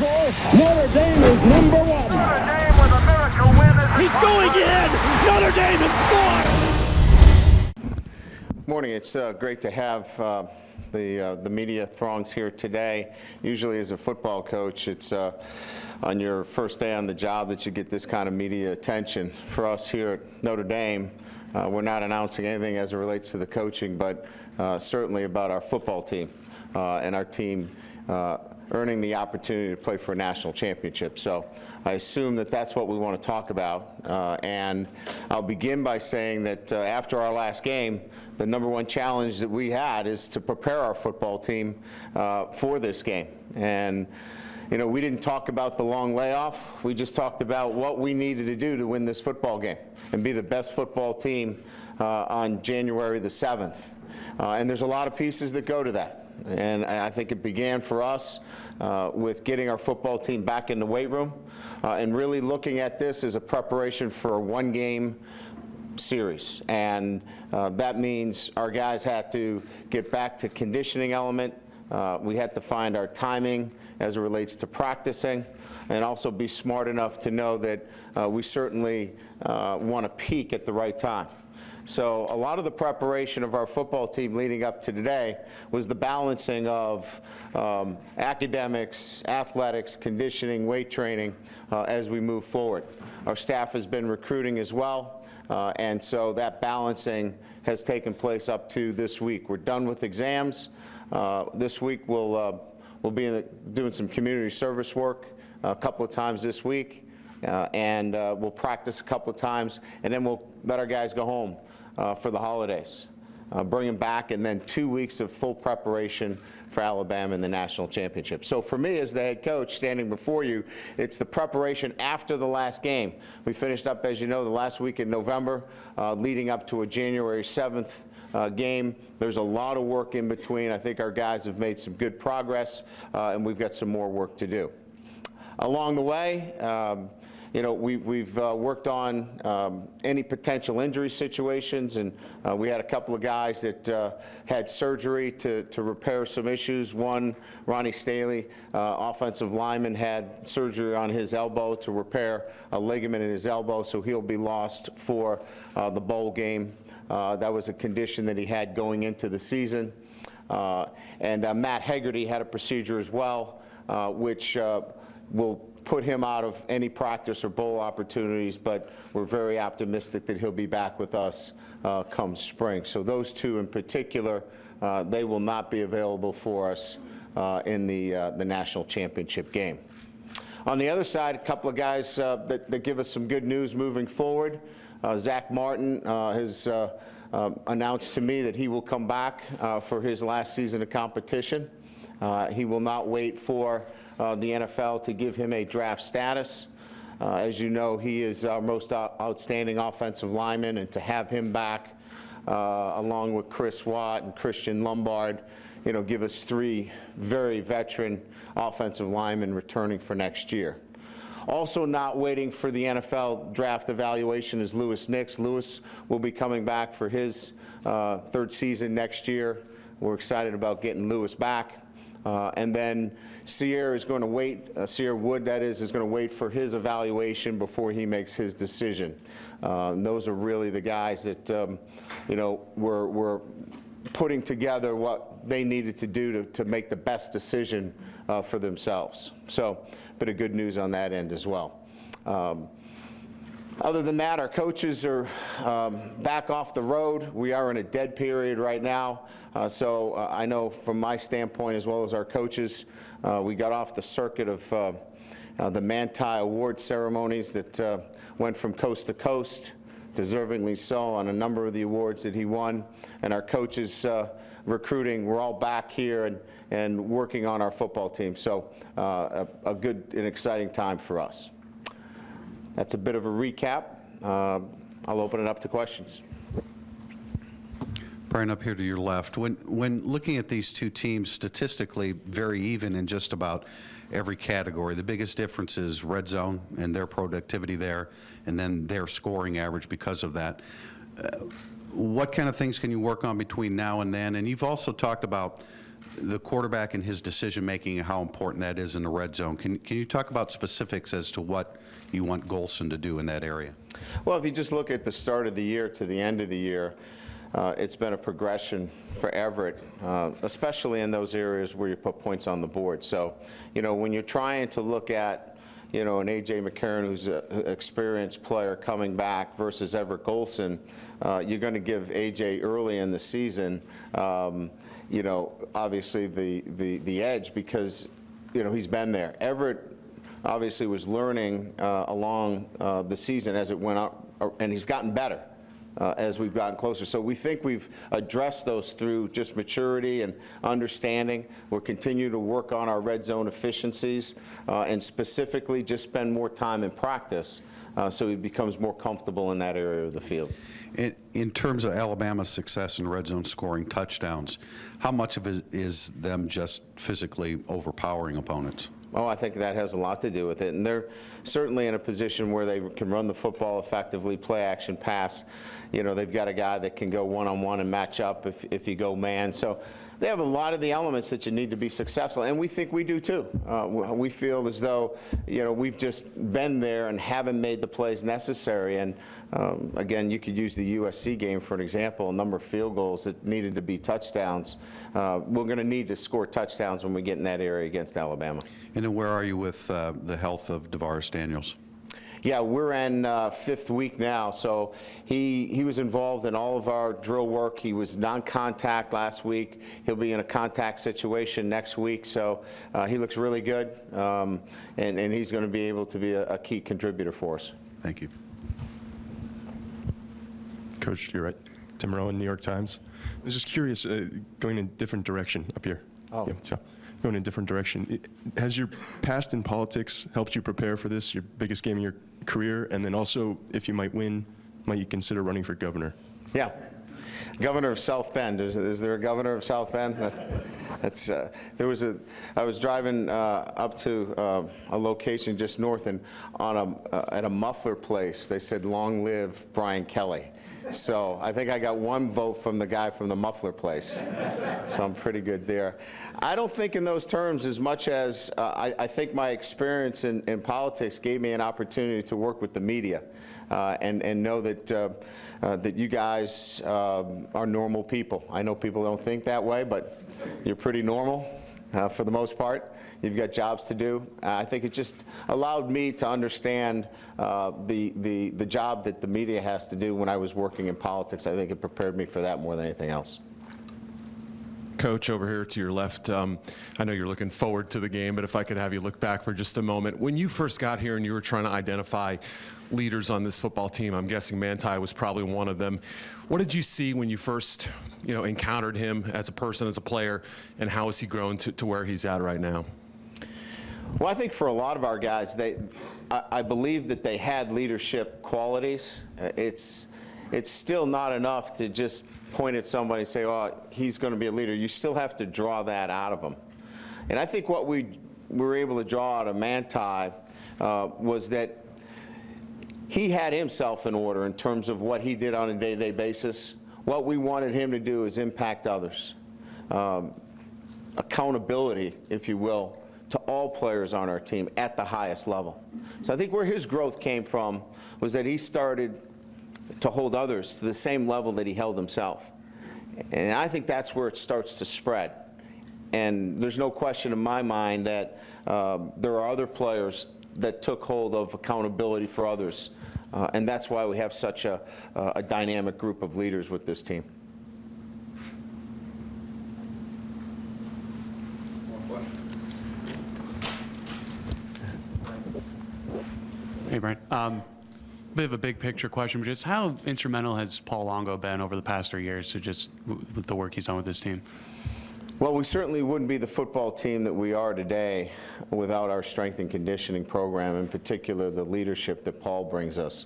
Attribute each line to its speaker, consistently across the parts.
Speaker 1: Notre Dame is number one.
Speaker 2: Notre Dame with a miracle win.
Speaker 1: He's going in. Notre Dame has scored.
Speaker 3: Morning. It's great to have the media throngs here today. Usually as a football coach, it's on your first day on the job that you get this kind of media attention. For us here at Notre Dame, we're not announcing anything as it relates to the coaching, but certainly about our football team and our team earning the opportunity to play for a national championship. So I assume that that's what we want to talk about. And I'll begin by saying that after our last game, the number one challenge that we had is to prepare our football team for this game. And you know, we didn't talk about the long layoff. We just talked about what we needed to do to win this football game and be the best football team on January the 7th. And there's a lot of pieces that go to that. And I think it began for us with getting our football team back in the weight room and really looking at this as a preparation for a one-game series. And that means our guys had to get back to conditioning element. We had to find our timing as it relates to practicing, and also be smart enough to know that we certainly want to peak at the right time. So a lot of the preparation of our football team leading up to today was the balancing of academics, athletics, conditioning, weight training as we move forward. Our staff has been recruiting as well, and so that balancing has taken place up to this week. We're done with exams. This week we'll be doing some community service work a couple of times this week, and we'll practice a couple of times, and then we'll let our guys go home for the holidays. Bring them back, and then 2 weeks of full preparation for Alabama in the national championship. So for me as the head coach standing before you, it's the preparation after the last game. We finished up, as you know, the last week in November, leading up to a January 7th game. There's a lot of work in between. I think our guys have made some good progress, and we've got some more work to do. Along the way, you know, we've worked on any potential injury situations, and we had a couple of guys that had surgery to repair some issues. One, Ronnie Staley, offensive lineman, had surgery on his elbow to repair a ligament in his elbow, so he'll be lost for the bowl game. That was a condition that he had going into the season. And Matt Hegarty had a procedure as well, which will put him out of any practice or bowl opportunities, but we're very optimistic that he'll be back with us come spring. So those two in particular, they will not be available for us in the national championship game. On the other side, a couple of guys that give us some good news moving forward. Zach Martin has announced to me that he will come back for his last season of competition. He will not wait for the NFL to give him a draft status. As you know, he is our most outstanding offensive lineman, and to have him back along with Chris Watt and Christian Lombard, you know, give us three very veteran offensive linemen returning for next year. Also not waiting for the NFL draft evaluation is Louis Nix. Louis will be coming back for his third season next year. We're excited about getting Louis back. And then Sierra is going to wait, Sierra Wood that is going to wait for his evaluation before he makes his decision. Those are really the guys that, you know, we're putting together what they needed to do to make the best decision for themselves. So a bit of good news on that end as well. Other than that, our coaches are back off the road. We are in a dead period right now. So I know from my standpoint, as well as our coaches, we got off the circuit of the Manti Award ceremonies that went from coast to coast, deservingly so, on a number of the awards that he won. And our coaches recruiting, we're all back here and working on our football team. So a good and exciting time for us. That's a bit of a recap. I'll open it up to questions.
Speaker 4: Brian, up here to your left. When looking at these two teams, statistically very even in just about every category, the biggest difference is red zone and their productivity there, and then their scoring average because of that. What kind of things can you work on between now and then? And you've also talked about the quarterback and his decision-making and how important that is in the red zone. Can you talk about specifics as to what you want Golson to do in that area?
Speaker 3: Well, if you just look at the start of the year to the end of the year, it's been a progression for Everett, especially in those areas where you put points on the board. So, when you're trying to look at, an A.J. McCarron who's an experienced player coming back versus Everett Golson, you're going to give A.J. early in the season, obviously the edge because, he's been there. Everett obviously was learning along the season as it went up, and he's gotten better as we've gotten closer. So we think we've addressed those through just maturity and understanding. We'll continue to work on our red zone efficiencies and specifically just spend more time in practice so he becomes more comfortable in that area of the field.
Speaker 4: In terms of Alabama's success in red zone scoring touchdowns, how much of it is them just physically overpowering opponents?
Speaker 3: Oh, I think that has a lot to do with it. And they're certainly in a position where they can run the football effectively, play action pass. They've got a guy that can go one-on-one and match up if you go man. So they have a lot of the elements that you need to be successful, and we think we do too. We feel as though, we've just been there and haven't made the plays necessary. And again, you could use the USC game for an example, a number of field goals that needed to be touchdowns. We're going to need to score touchdowns when we get in that area against Alabama.
Speaker 4: And then where are you with the health of DaVaris Daniels?
Speaker 3: Yeah, we're in 5th week now, so he was involved in all of our drill work. He was non-contact last week. He'll be in a contact situation next week, so he looks really good, and he's going to be able to be a key contributor for us.
Speaker 4: Thank you.
Speaker 5: Coach, you're right. Tim Rowan, New York Times. I was just curious, going in a different direction up here.
Speaker 6: Oh.
Speaker 5: Yeah, so going in a different direction. Has your past in politics helped you prepare for this, your biggest game of your career? And then also, if you might win, might you consider running for governor?
Speaker 3: Yeah. Governor of South Bend. Is there a governor of South Bend? I was driving up to a location just north, and at a muffler place, they said, "Long live Brian Kelly." So I think I got one vote from the guy from the muffler place. So I'm pretty good there. I don't think in those terms as much as I think my experience in politics gave me an opportunity to work with the media and know that you guys are normal people. I know people don't think that way, but you're pretty normal for the most part. You've got jobs to do. I think it just allowed me to understand the job that the media has to do when I was working in politics. I think it prepared me for that more than anything else.
Speaker 7: Coach, over here to your left, I know you're looking forward to the game, but if I could have you look back for just a moment. When you first got here and you were trying to identify leaders on this football team, I'm guessing Manti was probably one of them. What did you see when you first encountered him as a person, as a player, and how has he grown to where he's at right now?
Speaker 3: Well, I think for a lot of our guys, I believe that they had leadership qualities. It's still not enough to just point at somebody and say, "Oh, he's going to be a leader." You still have to draw that out of them. And I think what we were able to draw out of Manti was that he had himself in order in terms of what he did on a day-to-day basis. What we wanted him to do is impact others. Accountability, if you will, to all players on our team at the highest level. So I think where his growth came from was that he started to hold others to the same level that he held himself. And I think that's where it starts to spread. And there's no question in my mind that there are other players that took hold of accountability for others. And that's why we have such a dynamic group of leaders with this team.
Speaker 6: Hey, Brian. Bit of a big picture question, but just how instrumental has Paul Longo been over the past 3 years to just with the work he's done with this team?
Speaker 3: Well, we certainly wouldn't be the football team that we are today without our strength and conditioning program, in particular the leadership that Paul brings us.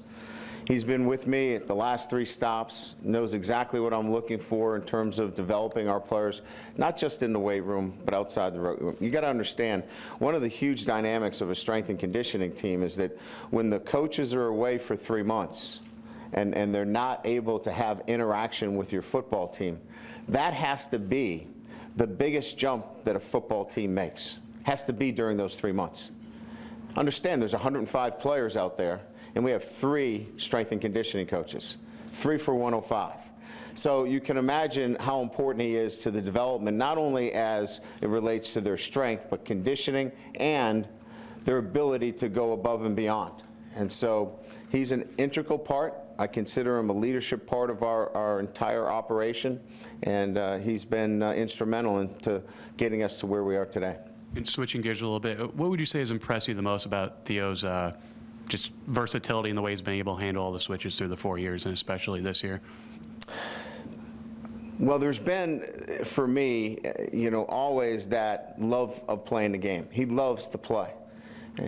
Speaker 3: He's been with me at the last 3 stops, knows exactly what I'm looking for in terms of developing our players, not just in the weight room, but outside the weight room. You got to understand, one of the huge dynamics of a strength and conditioning team is that when the coaches are away for 3 months and they're not able to have interaction with your football team, that has to be the biggest jump that a football team makes has to be during those 3 months. Understand there's 105 players out there, and we have 3 strength and conditioning coaches, 3 for 105. So you can imagine how important he is to the development, not only as it relates to their strength, but conditioning and their ability to go above and beyond. And so he's an integral part. I consider him a leadership part of our entire operation, and he's been instrumental into getting us to where we are today.
Speaker 6: And switching gears a little bit, what would you say has impressed you the most about Theo's just versatility in the way he's been able to handle all the switches through the 4 years, and especially this year?
Speaker 3: Well, there's been, for me, always that love of playing the game. He loves to play.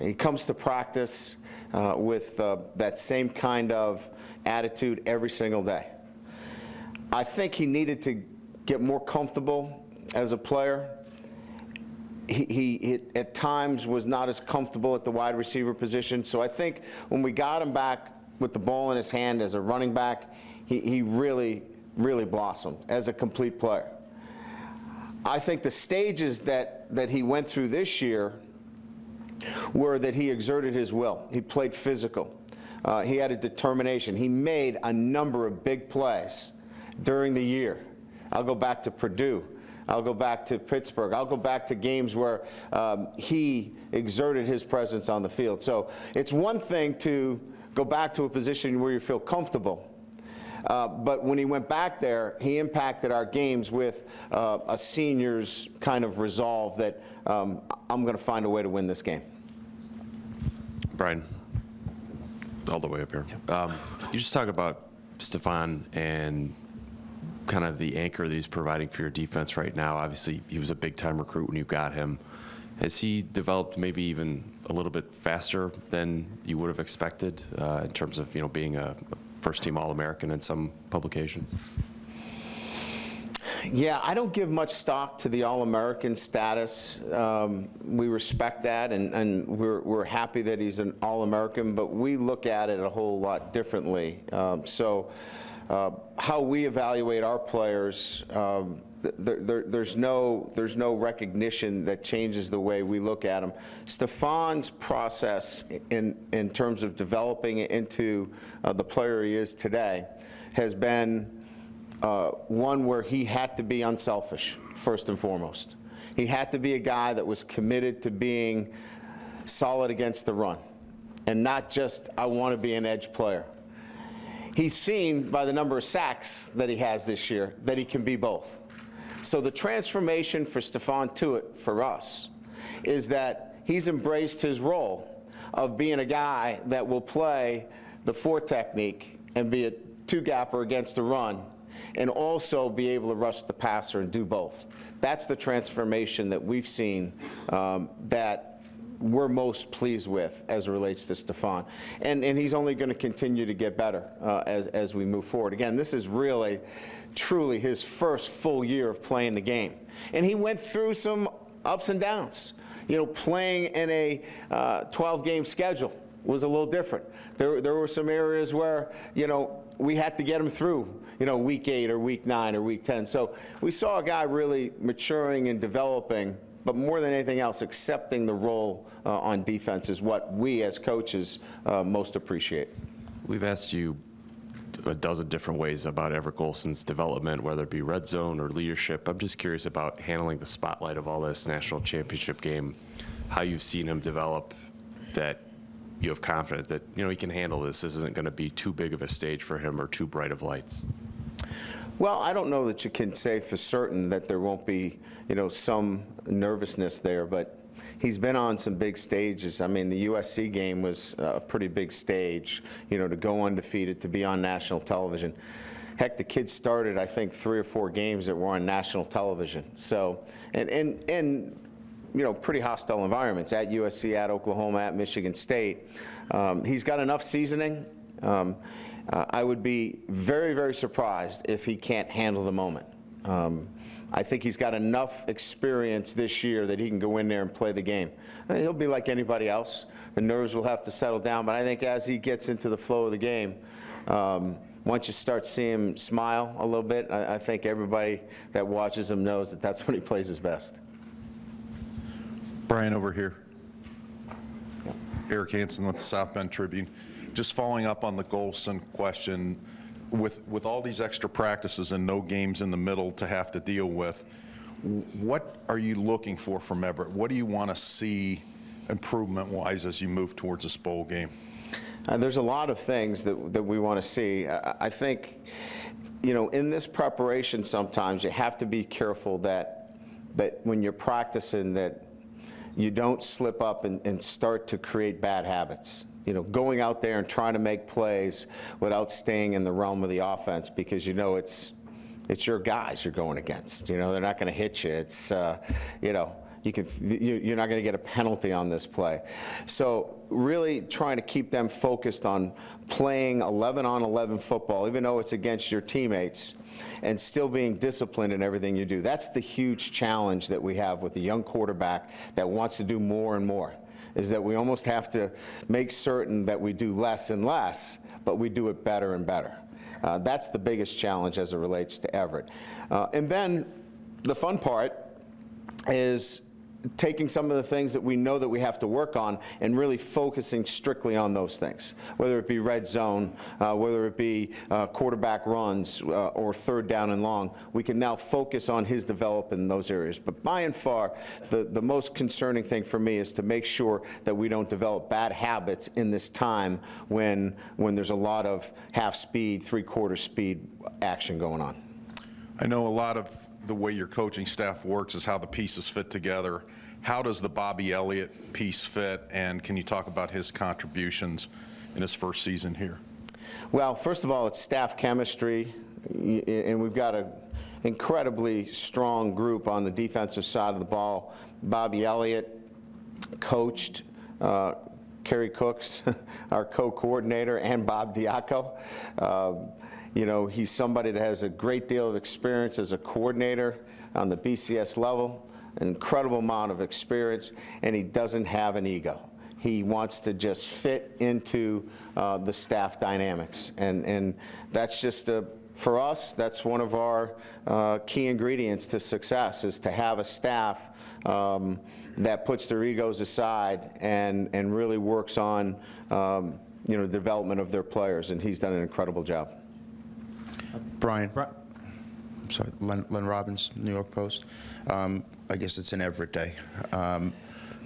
Speaker 3: He comes to practice with that same kind of attitude every single day. I think he needed to get more comfortable as a player. He at times was not as comfortable at the wide receiver position. So I think when we got him back with the ball in his hand as a running back, he really blossomed as a complete player. I think the stages that he went through this year were that he exerted his will. He played physical. He had a determination. He made a number of big plays during the year. I'll go back to Purdue. I'll go back to Pittsburgh. I'll go back to games where he exerted his presence on the field. So it's one thing to go back to a position where you feel comfortable. But when he went back there, he impacted our games with a senior's kind of resolve that I'm going to find a way to win this game.
Speaker 8: Brian, all the way up here. You just talk about Stephon and kind of the anchor that he's providing for your defense right now. Obviously, he was a big-time recruit when you got him. Has he developed maybe even a little bit faster than you would have expected in terms of being a first-team All-American in some publications?
Speaker 3: Yeah, I don't give much stock to the All-American status. We respect that, and we're happy that he's an All-American, but we look at it a whole lot differently. How we evaluate our players, there's no recognition that changes the way we look at them. Stephon's process in terms of developing into the player he is today has been one where he had to be unselfish, first and foremost. He had to be a guy that was committed to being solid against the run, and not just, I want to be an edge player. He's seen by the number of sacks that he has this year that he can be both. So the transformation for Stephon Tuitt for us is that he's embraced his role of being a guy that will play the 4 technique and be a 2-gapper against the run, and also be able to rush the passer and do both. That's the transformation that we've seen that we're most pleased with as it relates to Stephon. And he's only going to continue to get better as we move forward. Again, this is really, truly his first full year of playing the game. And he went through some ups and downs. Playing in a 12-game schedule was a little different. There were some areas where, we had to get him through, week 8 or week 9 or week 10. So we saw a guy really maturing and developing, but more than anything else, accepting the role on defense is what we as coaches most appreciate.
Speaker 8: We've asked you a dozen different ways about Everett Golson's development, whether it be red zone or leadership. I'm just curious about handling the spotlight of all this national championship game, how you've seen him develop, that you have confidence that he can handle this. This isn't going to be too big of a stage for him or too bright of lights.
Speaker 3: Well, I don't know that you can say for certain that there won't be, some nervousness there, but he's been on some big stages. I mean, the USC game was a pretty big stage, to go undefeated, to be on national television. Heck, the kid started, I think, 3 or 4 games that were on national television. So, and pretty hostile environments at USC, at Oklahoma, at Michigan State. He's got enough seasoning. I would be very, very surprised if he can't handle the moment. I think he's got enough experience this year that he can go in there and play the game. He'll be like anybody else. The nerves will have to settle down, but I think as he gets into the flow of the game, once you start seeing him smile a little bit, I think everybody that watches him knows that that's when he plays his best.
Speaker 9: Brian, over here. Eric Hansen with the South Bend Tribune. Just following up on the Golson question, with all these extra practices and no games in the middle to have to deal with, what are you looking for from Everett? What do you want to see improvement-wise as you move towards this bowl game?
Speaker 3: There's a lot of things that we want to see. I think, you know, in this preparation sometimes you have to be careful that when you're practicing that you don't slip up and start to create bad habits. You know, going out there and trying to make plays without staying in the realm of the offense, because you know it's your guys you're going against. You know, they're not going to hit you. It's you know, you're not going to get a penalty on this play. So really trying to keep them focused on playing 11-on-11 football, even though it's against your teammates, and still being disciplined in everything you do. That's the huge challenge that we have with a young quarterback that wants to do more and more, is that we almost have to make certain that we do less and less, but we do it better and better. That's the biggest challenge as it relates to Everett. And then the fun part is taking some of the things that we know that we have to work on and really focusing strictly on those things, whether it be red zone, whether it be quarterback runs or third down and long. We can now focus on his development in those areas. But by and far, the most concerning thing for me is to make sure that we don't develop bad habits in this time when there's a lot of half speed, three-quarter speed action going on.
Speaker 9: I know a lot of the way your coaching staff works is how the pieces fit together. How does the Bobby Elliott piece fit, and can you talk about his contributions in his first season here?
Speaker 3: Well, first of all, it's staff chemistry, and we've got an incredibly strong group on the defensive side of the ball. Bobby Elliott coached Kerry Cooks, our co-coordinator, and Bob Diaco. You know, he's somebody that has a great deal of experience as a coordinator on the BCS level, an incredible amount of experience, and he doesn't have an ego. He wants to just fit into the staff dynamics, and that's just for us, that's one of our key ingredients to success, is to have a staff that puts their egos aside and really works on you know, the development of their players, and he's done an incredible job.
Speaker 10: Brian. I'm sorry, Len Robbins, New York Post. I guess it's an Everett day.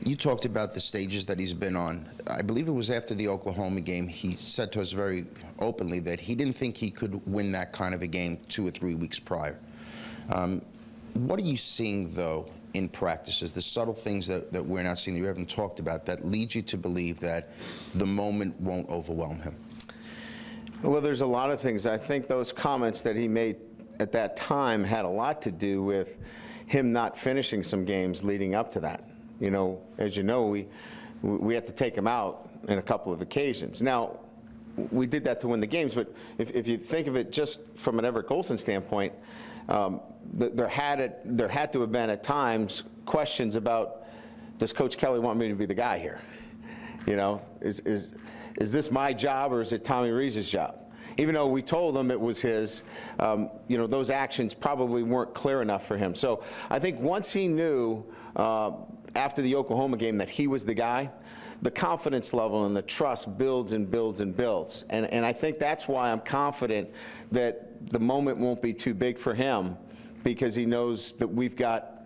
Speaker 10: You talked about the stages that he's been on. I believe it was after the Oklahoma game, he said to us very openly that he didn't think he could win that kind of a game 2 or 3 weeks prior. What are you seeing, though, in practices, the subtle things that we're not seeing, that you haven't talked about, that lead you to believe that the moment won't overwhelm him?
Speaker 3: Well, there's a lot of things. I think those comments that he made at that time had a lot to do with him not finishing some games leading up to that. You know, as you know, we had to take him out in a couple of occasions. Now, we did that to win the games, but if you think of it just from an Everett Golson standpoint, there had to have been at times questions about, does Coach Kelly want me to be the guy here? You know, is this my job or is it Tommy Rees' job? Even though we told him it was his, you know, those actions probably weren't clear enough for him. So I think once he knew after the Oklahoma game that he was the guy, the confidence level and the trust builds and builds and builds. And I think that's why I'm confident that the moment won't be too big for him, because he knows that we've got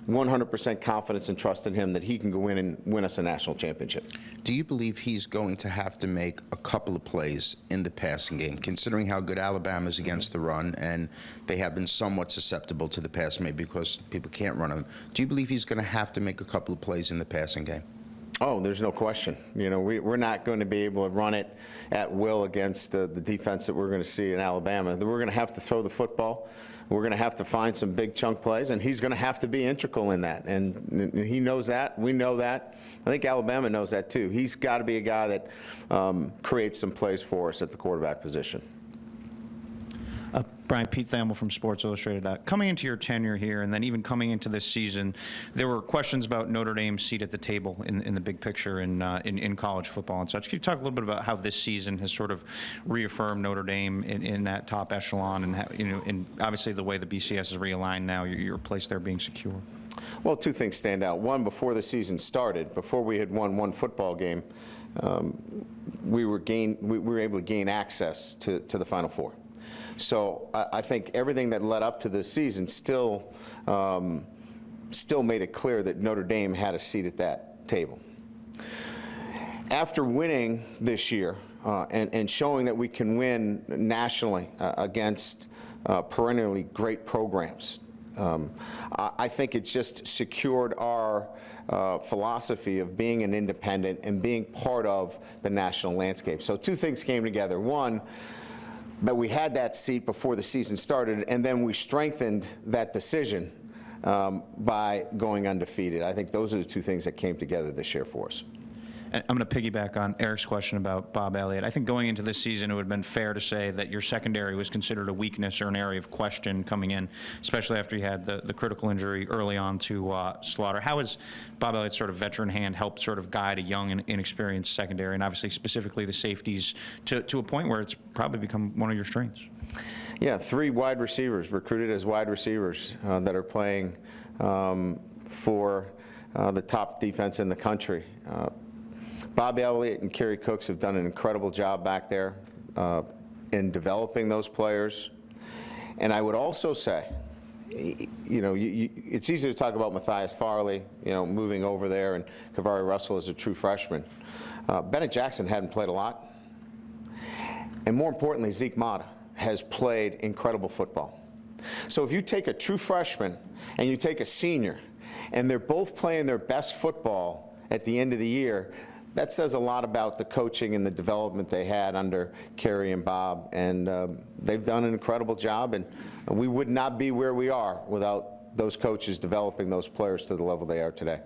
Speaker 3: 100% confidence and trust in him that he can go in and win us a national championship.
Speaker 10: Do you believe he's going to have to make a couple of plays in the passing game, considering how good Alabama is against the run, and they have been somewhat susceptible to the pass, maybe because people can't run on them? Do you believe he's going to have to make a couple of plays in the passing game?
Speaker 3: Oh, there's no question. You know, we're not going to be able to run it at will against the defense that we're going to see in Alabama. We're going to have to throw the football. We're going to have to find some big chunk plays, and he's going to have to be integral in that. And he knows that. We know that. I think Alabama knows that, too. He's got to be a guy that creates some plays for us at the quarterback position.
Speaker 11: Brian, Pete Thamel from Sports Illustrated. Coming into your tenure here, and then even coming into this season, there were questions about Notre Dame's seat at the table in the big picture in college football and such. Can you talk a little bit about how this season has sort of reaffirmed Notre Dame in that top echelon, and how, and obviously the way the BCS is realigned now, your place there being secure?
Speaker 3: Well, two things stand out. One, before the season started, before we had won one football game, we were able to gain access to the Final Four. So I think everything that led up to this season still made it clear that Notre Dame had a seat at that table. After winning this year and showing that we can win nationally against perennially great programs, I think it just secured our philosophy of being an independent and being part of the national landscape. So two things came together. One, that we had that seat before the season started, and then we strengthened that decision by going undefeated. I think those are the two things that came together this year for us.
Speaker 11: I'm going to piggyback on Eric's question about Bob Elliott. I think going into this season, it would have been fair to say that your secondary was considered a weakness or an area of question coming in, especially after you had the critical injury early on to Slaughter. How has Bob Elliott's sort of veteran hand helped sort of guide a young and inexperienced secondary, and obviously specifically the safeties, to a point where it's probably become one of your strengths?
Speaker 3: Yeah, 3 wide receivers, recruited as wide receivers that are playing for the top defense in the country. Bob Elliott and Kerry Cooks have done an incredible job back there in developing those players. And I would also say, it's easy to talk about Matthias Farley, moving over there, and Kavari Russell is a true freshman. Bennett Jackson hadn't played a lot. And more importantly, Zeke Mata has played incredible football. So if you take a true freshman and you take a senior, and they're both playing their best football at the end of the year, that says a lot about the coaching and the development they had under Kerry and Bob, and they've done an incredible job, and we would not be where we are without those coaches developing those players to the level they are today.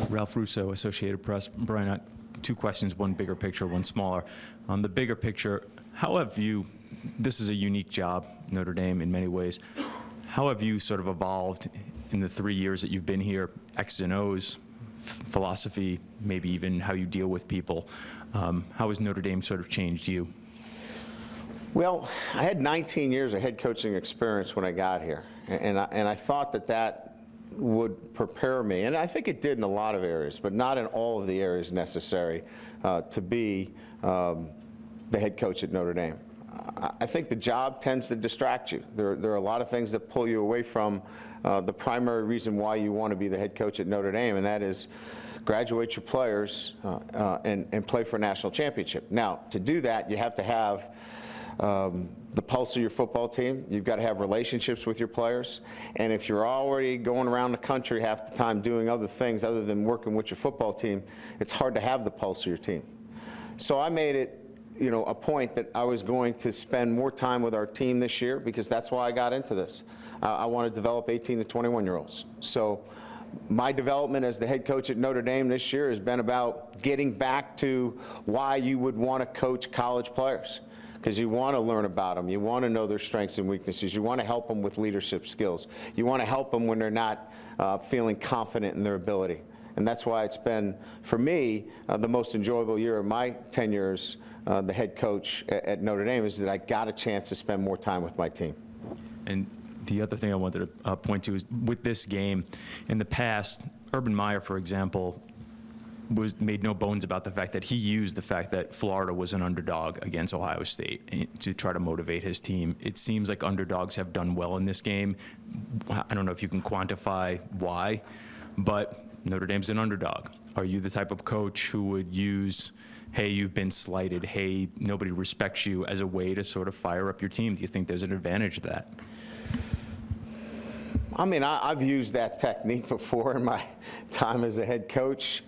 Speaker 12: Ralph Russo, Associated Press. Brian, 2 questions, one bigger picture, one smaller. On the bigger picture, how have you, this is a unique job, Notre Dame, in many ways. How have you sort of evolved in the 3 years that you've been here, X's and O's, philosophy, maybe even how you deal with people? How has Notre Dame sort of changed you?
Speaker 3: Well, I had 19 years of head coaching experience when I got here, and I thought that would prepare me, and I think it did in a lot of areas, but not in all of the areas necessary to be the head coach at Notre Dame. I think the job tends to distract you. There are a lot of things that pull you away from the primary reason why you want to be the head coach at Notre Dame, and that is graduate your players and play for a national championship. Now, to do that, you have to have the pulse of your football team. You've got to have relationships with your players. And if you're already going around the country half the time doing other things other than working with your football team, it's hard to have the pulse of your team. So I made it a point that I was going to spend more time with our team this year, because that's why I got into this. I want to develop 18 to 21-year-olds. So my development as the head coach at Notre Dame this year has been about getting back to why you would want to coach college players, because you want to learn about them. You want to know their strengths and weaknesses. You want to help them with leadership skills. You want to help them when they're not feeling confident in their ability. And that's why it's been, for me, the most enjoyable year of my 10 years the head coach at Notre Dame, is that I got a chance to spend more time with my team.
Speaker 12: And the other thing I wanted to point to is, with this game, in the past, Urban Meyer, for example, made no bones about the fact that he used the fact that Florida was an underdog against Ohio State to try to motivate his team. It seems like underdogs have done well in this game. I don't know if you can quantify why, but Notre Dame's an underdog. Are you the type of coach who would use, hey, you've been slighted, hey, nobody respects you, as a way to sort of fire up your team? Do you think there's an advantage to that?
Speaker 3: I mean, I've used that technique before in my time as a head coach.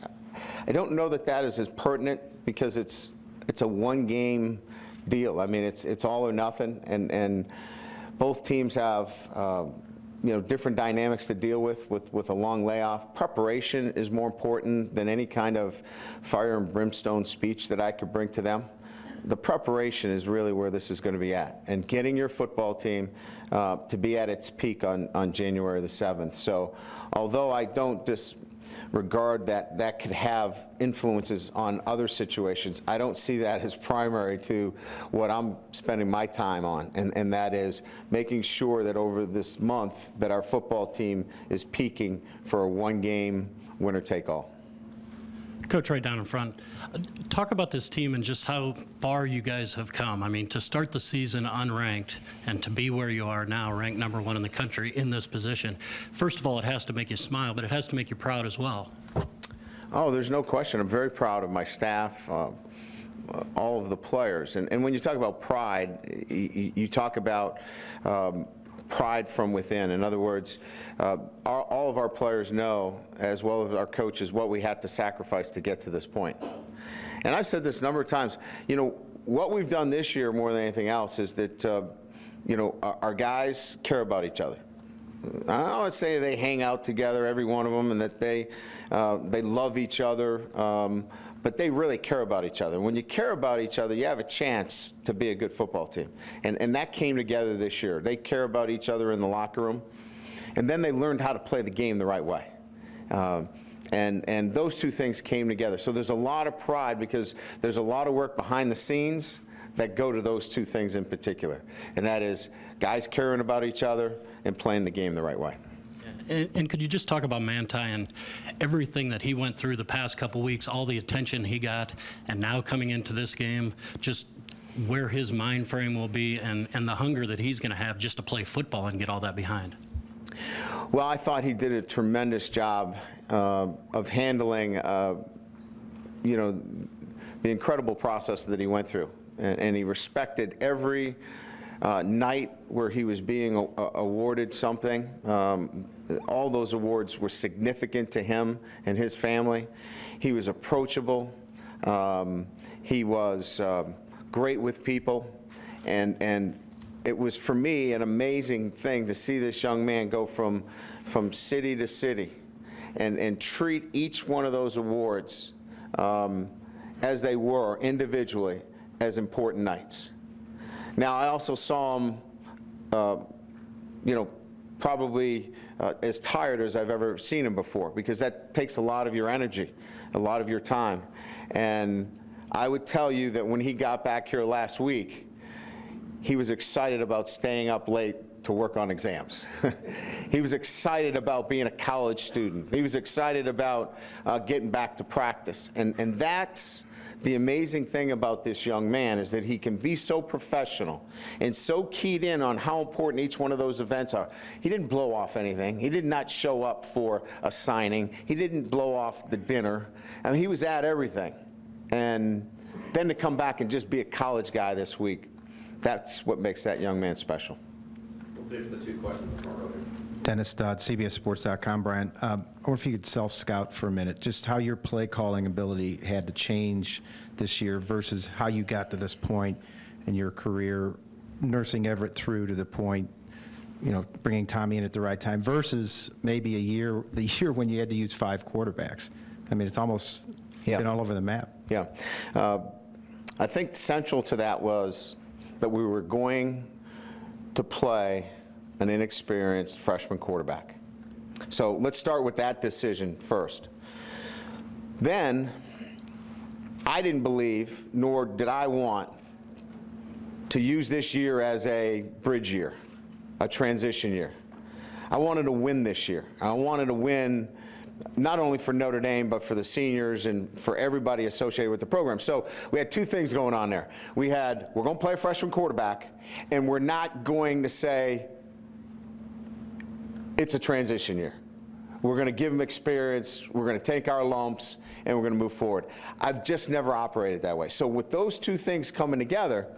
Speaker 3: I don't know that that is as pertinent, because it's a one-game deal. I mean, it's all or nothing, and both teams have different dynamics to deal with a long layoff. Preparation is more important than any kind of fire and brimstone speech that I could bring to them. the preparation is really where this is going to be at, and getting your football team to be at its peak on January the 7th. So although I don't disregard that could have influences on other situations, I don't see that as primary to what I'm spending my time on, and that is making sure that over this month that our football team is peaking for a one-game winner-take-all.
Speaker 13: Coach, right down in front, talk about this team and just how far you guys have come. I mean, to start the season unranked and to be where you are now, ranked #1 in the country in this position, first of all, it has to make you smile, but it has to make you proud as well.
Speaker 3: Oh, there's no question. I'm very proud of my staff, all of the players. And when you talk about pride, you talk about pride from within. In other words, all of our players know, as well as our coaches, what we had to sacrifice to get to this point. And I've said this a number of times. You know, what we've done this year more than anything else is that, you know, our guys care about each other. I don't want to say they hang out together, every one of them, and that they love each other, but they really care about each other. When you care about each other, you have a chance to be a good football team. And that came together this year. They care about each other in the locker room, and then they learned how to play the game the right way. And those two things came together. So there's a lot of pride because there's a lot of work behind the scenes that go to those two things in particular. And that is guys caring about each other and playing the game the right way.
Speaker 13: And could you just talk about Manti and everything that he went through the past couple weeks, all the attention he got, and now coming into this game, just where his mind frame will be and the hunger that he's going to have just to play football and get all that behind?
Speaker 3: Well, I thought he did a tremendous job of handling, you know, the incredible process that he went through. And he respected every night where he was being awarded something. All those awards were significant to him and his family. He was approachable. He was great with people. And it was, for me, an amazing thing to see this young man go from city to city and treat each one of those awards as they were individually as important nights. Now, I also saw him, you know, probably as tired as I've ever seen him before, because that takes a lot of your energy, a lot of your time. And I would tell you that when he got back here last week, he was excited about staying up late to work on exams. He was excited about being a college student. He was excited about getting back to practice. And that's the amazing thing about this young man, is that he can be so professional and so keyed in on how important each one of those events are. He didn't blow off anything. He did not show up for a signing. He didn't blow off the dinner. I mean, he was at everything. And then to come back and just be a college guy this week, that's what makes that young man special.
Speaker 14: Dennis Dodd, CBSSports.com. Brian, I wonder if you could self-scout for a minute, just how your play calling ability had to change this year versus how you got to this point in your career, nursing Everett through to the point, you know, bringing Tommy in at the right time, versus maybe the year when you had to use 5 quarterbacks. I mean, it's almost been all over the map.
Speaker 3: Yeah. I think central to that was that we were going to play an inexperienced freshman quarterback. So let's start with that decision first. Then, I didn't believe, nor did I want, to use this year as a bridge year, a transition year. I wanted to win this year. I wanted to win not only for Notre Dame, but for the seniors and for everybody associated with the program. So we had two things going on there. We're going to play a freshman quarterback, and we're not going to say it's a transition year. We're going to give them experience, we're going to take our lumps, and we're going to move forward. I've just never operated that way. So with those two things coming together,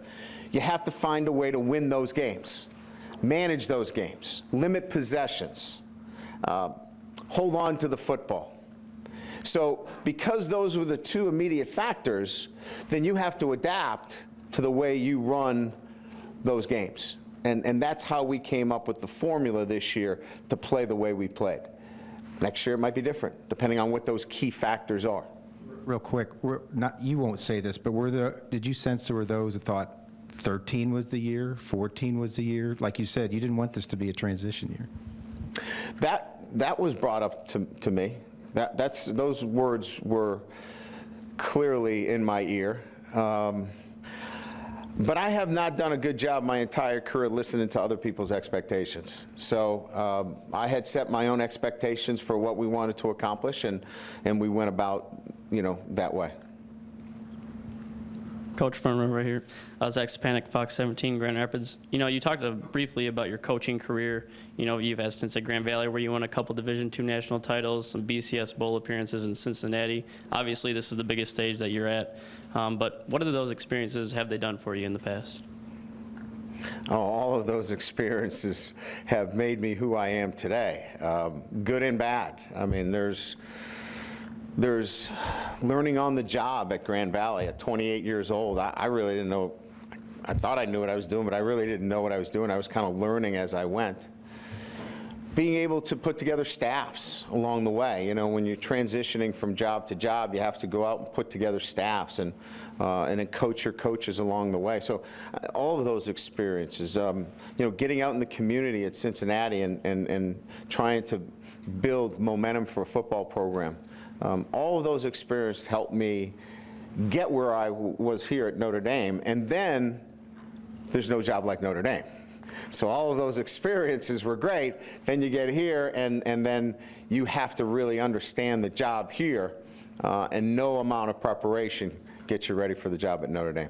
Speaker 3: you have to find a way to win those games, manage those games, limit possessions, hold on to the football. So because those were the two immediate factors, then you have to adapt to the way you run those games. And that's how we came up with the formula this year to play the way we played. Next year it might be different, depending on what those key factors are.
Speaker 14: real quick, you won't say this, but did you sense there were those that thought 13 was the year, 14 was the year? Like you said, you didn't want this to be a transition year.
Speaker 3: That was brought up to me. Those words were clearly in my ear. But I have not done a good job my entire career listening to other people's expectations. So I had set my own expectations for what we wanted to accomplish, and we went about, that way.
Speaker 15: Coach, front row right here. Zach Stepanek, Fox 17, Grand Rapids. You talked briefly about your coaching career. You've had stints at Grand Valley where you won a couple Division II national titles, some BCS Bowl appearances in Cincinnati. Obviously, this is the biggest stage that you're at. But what are those experiences have they done for you in the past?
Speaker 3: Oh, all of those experiences have made me who I am today, good and bad. I mean, there's learning on the job at Grand Valley at 28 years old. I really didn't know. I thought I knew what I was doing, but I really didn't know what I was doing. I was kind of learning as I went. Being able to put together staffs along the way. When you're transitioning from job to job, you have to go out and put together staffs and then coach your coaches along the way. So all of those experiences, getting out in the community at Cincinnati and trying to build momentum for a football program. All of those experiences helped me get where I was here at Notre Dame, and then there's no job like Notre Dame. So all of those experiences were great. Then you get here, and then you have to really understand the job here, and no amount of preparation gets you ready for the job at Notre Dame.